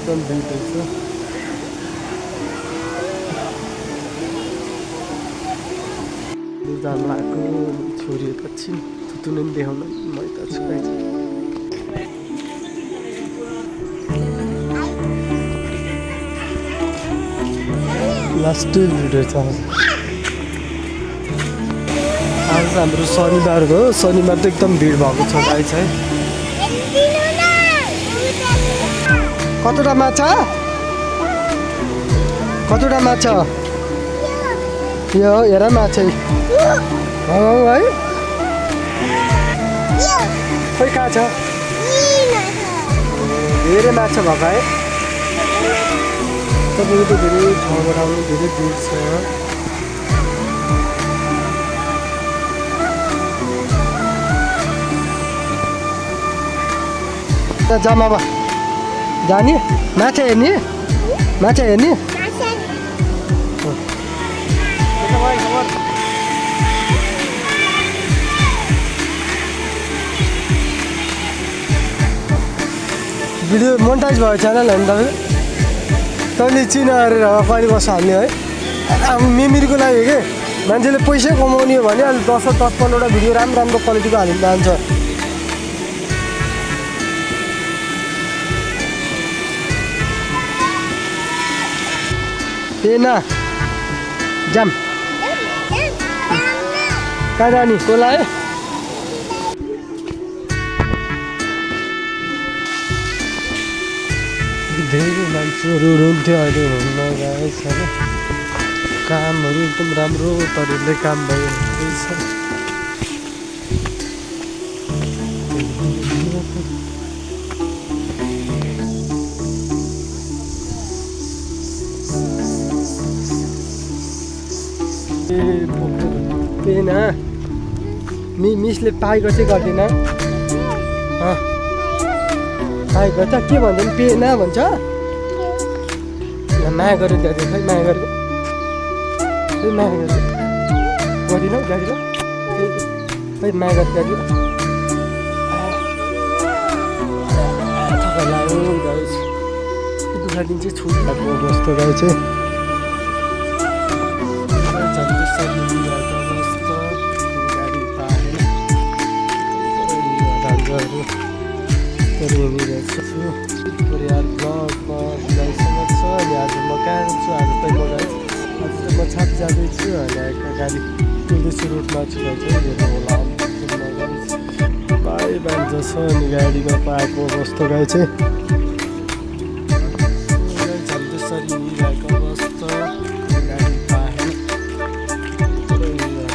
एकदम भिड रहेछ। जान लागेको छोरी पछि थुतुने पनि देखाउन म यता छु गाइज। लास्ट भिडियो छ आज हाम्रो शनिबार हो। शनिबार त एकदम भिड भएको छ गाइज है। कतिवटा माछा यो हेर माछा है खोइ कहाँ छ धेरै माछा भएको है। तपाईँको त धेरै ठाउँबाट आउनु धेरै भिड छ। जम्मा जाने माछा हेर्ने भिडियो मोनिटाइज भयो च्यानल होइन तैँले चिना हेरेर कहिले बस्छ हाल्ने है। अब मेमोरीको लागि के मान्छेले पैसै कमाउने हो भने अहिले 10-15वटा भिडियो राम्रो क्वालिटीको हालिनु जान्छ। पेना जाम कहाँ जाने कोला है। धेरै मान्छेहरू हुनुहुन्थ्यो अहिले हुन्न गएछ होइन। कामहरू एकदम राम्रो तरिकाले काम भइरहेछ। पेना मिसले पाएको चाहिँ गर्दैन पाएको त के भन्छ नि पेना भन्छ। माया गरेर दाजु खै माया गरेको माया गरेर गरिनौ दाजु खै माया गरेर दाजु थका लाग्यो गाई दुःख दिन चाहिँ छोडिरहेको अवस्था गाई चाहिँ परिवार ब्लगमा गाईसँग छ अनि आज म कहाँ छु आज त म गाई आज त म छाप जाँदैछु अनि गाडी कुल्दैछु रोडमा छु गाई चाहिँ हेर्नु होला भाइ बान्छ छ अनि गाडीमा पाएको अवस्था गाई चाहिँ झन्डैसरी हिँडिरहेको अवस्था गाडी पाएन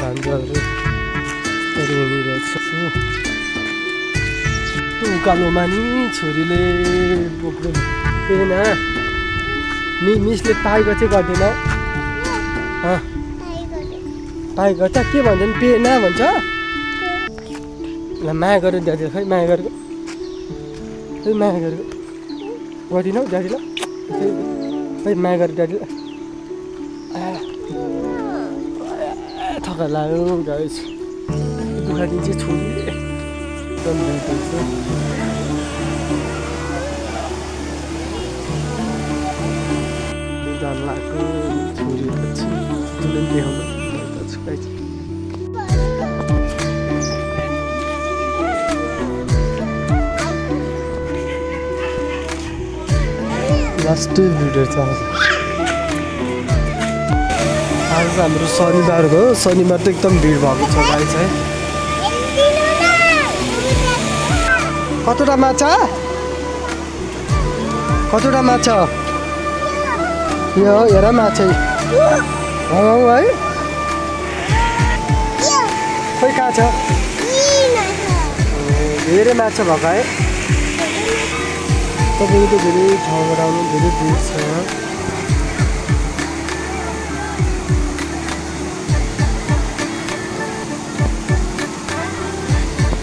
भान्जाहरू हिँडिरहेको छु। उकालोमा नि छोरीले बोक्नु पेना मिसले पाएको चाहिँ गर्दैन पाएको त के भन्छ नि पेना भन्छ। ल माया गरेर दाजु खै माया गरेको खै माया गरेको गरिनौ दाजु ल खै माया गरेर दाजु थका लाग्यो गाई दुःख दिन चाहिँ छोरी एकदम जान लागेको छोरी पछि थुतुने पनि देखाउन यता छु गाई। लास्ट भिडियो छ आज हाम्रो शनिबार हो। शनिबार त एकदम भिड भएको छ गाई चाहिँ। कतिवटा माछा यो हेर माछा है खोइ कहाँ छ धेरै माछा भएको है। तपाईँको त धेरै ठाउँबाट आउनु धेरै भिड छ।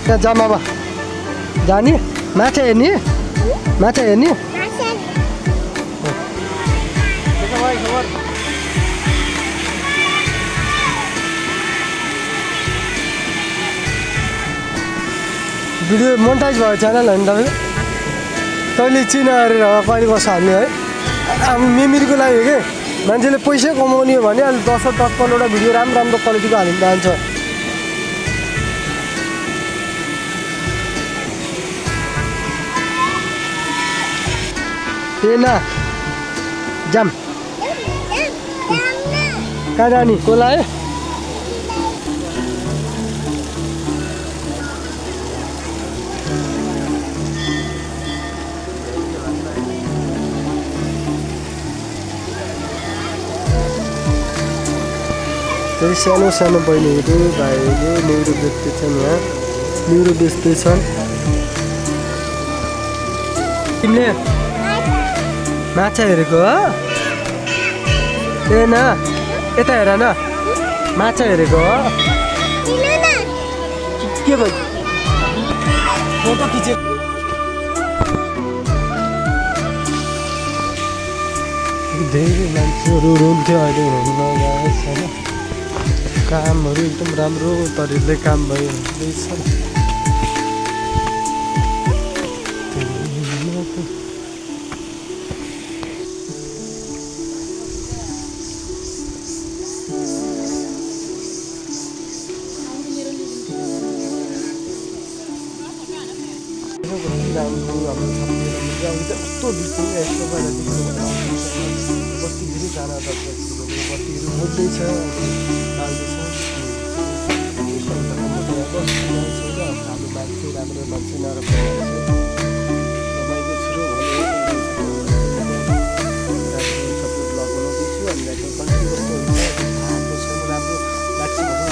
त्यहाँ जम्मा जाने माछा हेर्ने भिडियो मोनिटाइज भयो च्यानल होइन तैँले चिना गरेर पानी बस हाल्ने है मेमोरीको लागि हो कि मान्छेले पैसा कमाउने हो भने अहिले 10-15वटा भिडियो राम्रो क्वालिटीको हालिन जान्छ ना जाम कहाँ जाने को लाग्यो त्यही सानो बहिनीहरू भाइहरूले न्युरो बेच्दैछन् यहाँ न्युरो बेच्दैछन् तिमीले माछा हेरेको हो ए न यता हेर न माछा हेरेको हो के भयो फोटो खिचे धेरै मान्छेहरू रुन्थ्यो अहिले हुनु छैन कामहरू एकदम राम्रो तरिकाले काम भइरहेछ राम्रो हाम्रो यस्तो देखिन्छ यस्तो भएर बत्ती फेरि जान बत्तीहरू मोड्दैछ हाम्रो मान्छे राम्रो मान्छे नराम्रो रमाइलो सुरु सबै ब्लग बनाउँदैछु हामीलाई कन्टिन्यू कस्तो हुन्छ थाहाको छैन राम्रो लाग्छ भने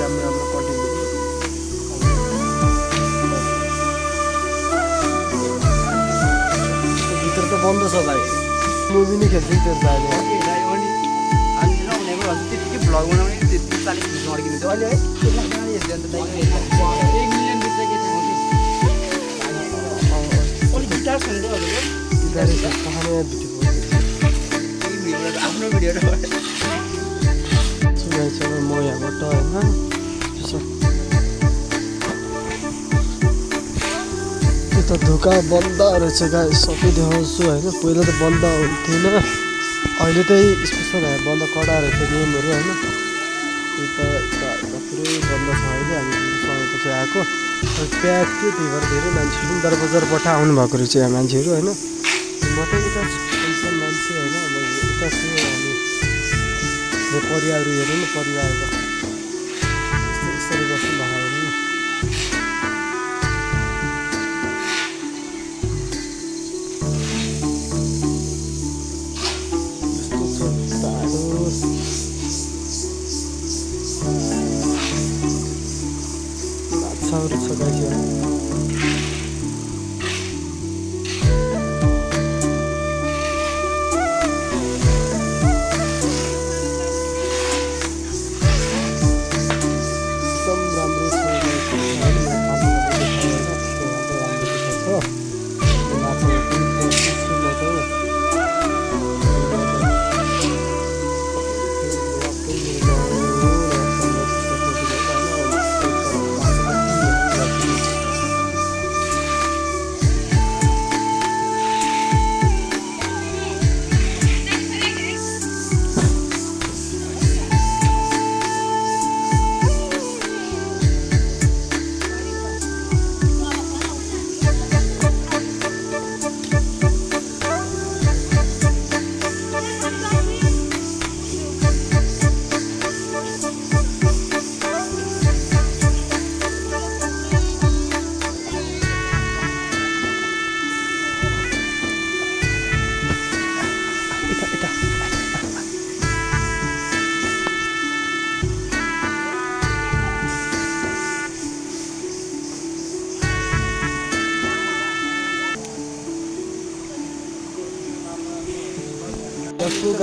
राम्रो बन्द छ भाइ मुभी नै खेल्छु त्यो जाने त्यतिकै भ्लग बनाउने त्यति 40 मिनट अड्किनु थियो अहिले है गिटार छैन आफ्नो भिडियो सुनाइछ म यहाँबाट होइन त ढोका बन्द रहेछ गाई सबै देखाउँछु होइन पहिला त बन्द हुन्थेन अहिले चाहिँ स्पेसल बन्द कडा रहेछ नियमहरू होइन त्यो त पुरै बन्द छ अहिले हामी समयपछि आएको प्याक थियो त्यही भएर धेरै मान्छेहरू पनि बजारबाट आउनु भएको रहेछ यहाँ मान्छेहरू होइन म त यता पैसा मान्छे होइन अब यता छु अनि परिवारहरू हेरौँ न परिवारको यसरी बस्नु भएको माछाहरू छ गाई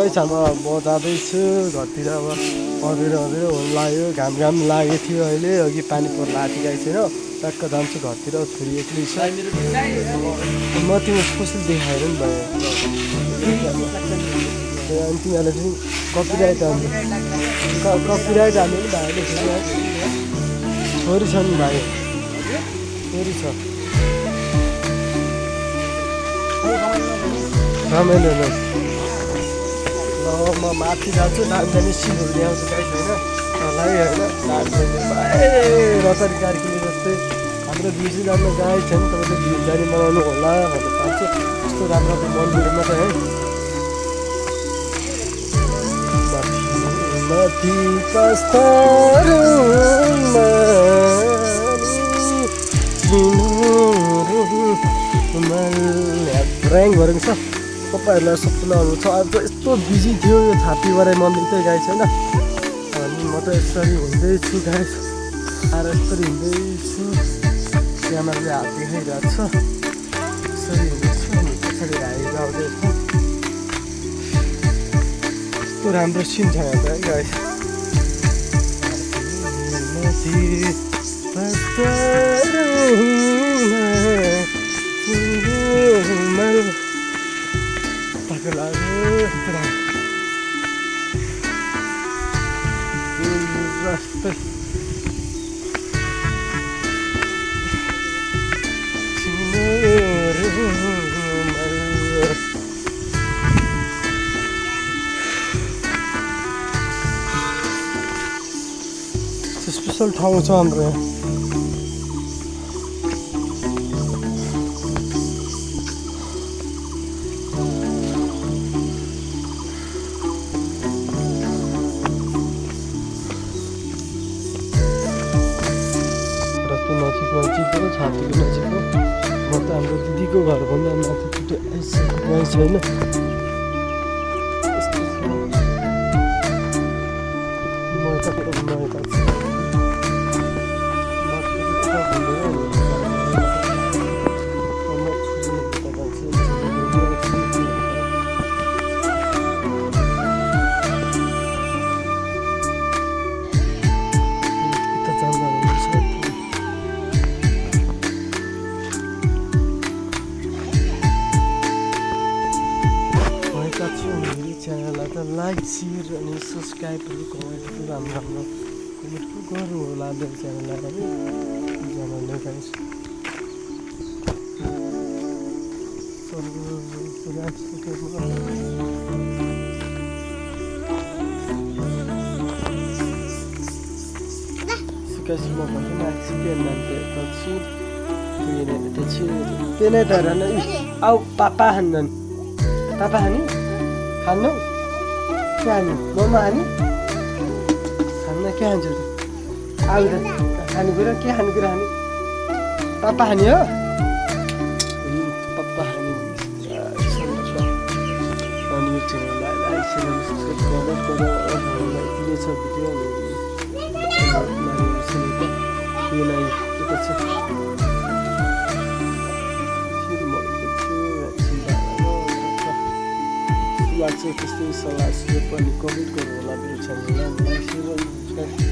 गाइस म जाँदैछु घरतिर अब अँधेरो लाग्यो घाम लागेको थियो अहिले अघि पानी पर्ला आँटी गाई छैन टक्क जान्छु घरतिर छोरी एक्लै छ म तिम्रो कसरी देखाएर नि भयो अनि तिमीहरूले चाहिँ कपिराइट हाल्नु कपिराइट हाल्नु नि भाइले फेरि छोरी छ नि भाइ छोरी छ रमाइलो ल म माथि जान्छु नाच्ने सिनहरू ल्याउँछु गाइस होइन मलाई होइन रतरी कार्कीले जस्तै हाम्रो भ्युज जान्न गएको छ नि तपाईँले भ्युज जाने बनाउनु होला भनेर चाहन्छु यस्तो राम्रो मन्दिरमा त है माथि ऱ्याङ्क गरेको छ तपाईँहरूलाई सबैलाई छ अब त यस्तो बिजी थियो यो छातीबारे मन्दिर चाहिँ गाई छैन अनि म त यसरी हुँदैछु गाई आएर यसरी हिँड्दैछु क्यामेराले हात देखाइरहेको छ यसरी हुँदैछु अनि पछाडि हाइट आउँदैछ यस्तो राम्रो सिन छ यहाँ त है गाई स्पेसल ठाउँ छ हाम्रो यहाँ नजिकको छातीको नजिकको म त हाम्रो दिदीको घरभन्दा माथिपट्टि आइसकेको छैन च्यानललाई त लाइक सेयर अनि सब्सक्राइबहरू कमेन्टहरू राम्रो राम्रो कमेन्टहरू गर्नु होला मेरो च्यानललाई है च्यानलले guys Suka-suka banget aksian nanti konsum ini ada ciri ini darah nih au papa hanan hani खानु के हानी मोमो हानी खान्न के हान्छु त आउँदा खानेकुरा के खानेकुरा हानी पापा हानी हो पापा हानी अनि यो च्यानललाई लाइक सेयर सब्सक्राइब कमेन्ट छ भिडियो यो नै यता छ लाग्छ त्यस्तै सल्लाह सुझाव पनि कमेन्ट गर्नु होला मेरो च्यानललाई लाइक सेयर